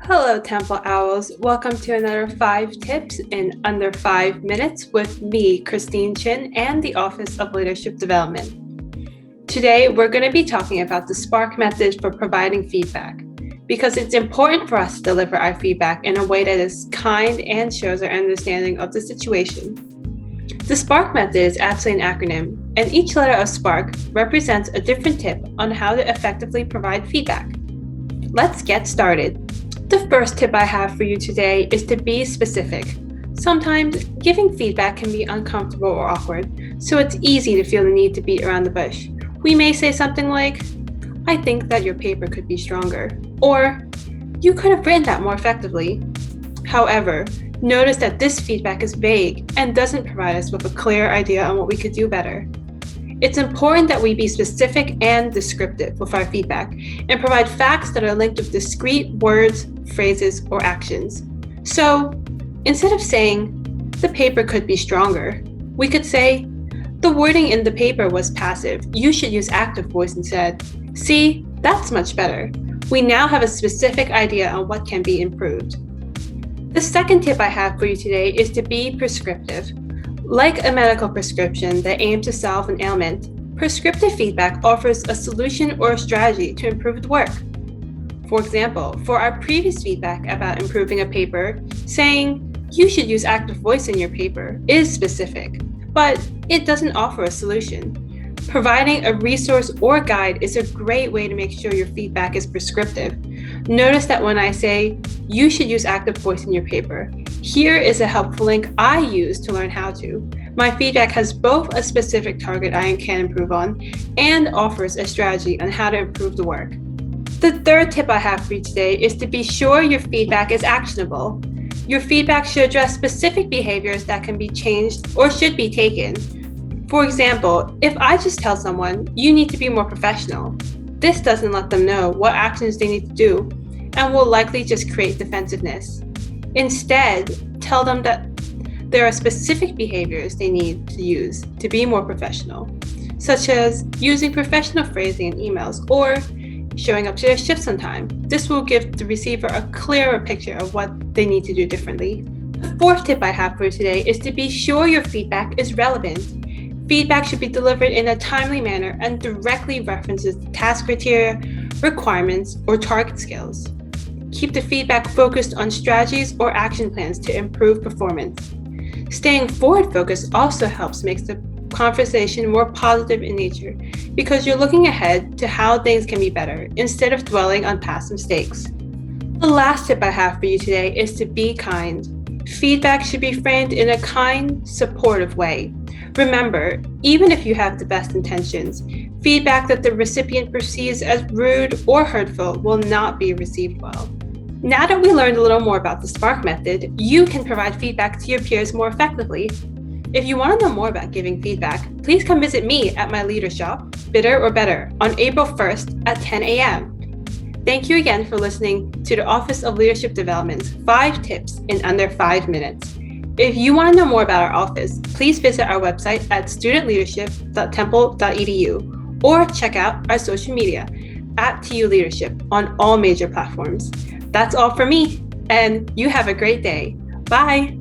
Hello, Temple Owls. Welcome to another 5 tips in under 5 minutes with me, Kristine Chin, and the Office of Leadership Development. Today, we're going to be talking about the SPARK method for providing feedback, because it's important for us to deliver our feedback in a way that is kind and shows our understanding of the situation. The SPARK method is actually an acronym, and each letter of SPARK represents a different tip on how to effectively provide feedback. Let's get started. The first tip I have for you today is to be specific. Sometimes giving feedback can be uncomfortable or awkward, so it's easy to feel the need to beat around the bush. We may say something like, "I think that your paper could be stronger," or "You could have written that more effectively." However, notice that this feedback is vague and doesn't provide us with a clear idea on what we could do better. It's important that we be specific and descriptive with our feedback and provide facts that are linked with discrete words, phrases, or actions. So, instead of saying, "The paper could be stronger," we could say, "The wording in the paper was passive. You should use active voice instead." See, that's much better. We now have a specific idea on what can be improved. The second tip I have for you today is to be prescriptive. Like a medical prescription that aims to solve an ailment, prescriptive feedback offers a solution or a strategy to improve the work. For example, for our previous feedback about improving a paper, saying, "You should use active voice in your paper," is specific, but it doesn't offer a solution. Providing a resource or guide is a great way to make sure your feedback is prescriptive. Notice that when I say, "You should use active voice in your paper," here is a helpful link I use to learn how to. My feedback has both a specific target I can improve on and offers a strategy on how to improve the work. The third tip I have for you today is to be sure your feedback is actionable. Your feedback should address specific behaviors that can be changed or should be taken. For example, if I just tell someone, "You need to be more professional," this doesn't let them know what actions they need to do and will likely just create defensiveness. Instead, tell them that there are specific behaviors they need to use to be more professional, such as using professional phrasing in emails or showing up to their shifts on time. This will give the receiver a clearer picture of what they need to do differently. The fourth tip I have for you today is to be sure your feedback is relevant. Feedback should be delivered in a timely manner and directly references the task criteria, requirements, or target skills. Keep the feedback focused on strategies or action plans to improve performance. Staying forward-focused also helps make the conversation more positive in nature because you're looking ahead to how things can be better instead of dwelling on past mistakes. The last tip I have for you today is to be kind. Feedback should be framed in a kind, supportive way. Remember, even if you have the best intentions, feedback that the recipient perceives as rude or hurtful will not be received well. Now that we learned a little more about the SPARK method, you can provide feedback to your peers more effectively. If you want to know more about giving feedback, please come visit me at my leader shop, Bitter or Better, on April 1st at 10 a.m. Thank you again for listening to the Office of Leadership Development's 5 tips in under 5 minutes. If you want to know more about our office, please visit our website at studentleadership.temple.edu or check out our social media at TU Leadership on all major platforms. That's all for me, and you have a great day. Bye.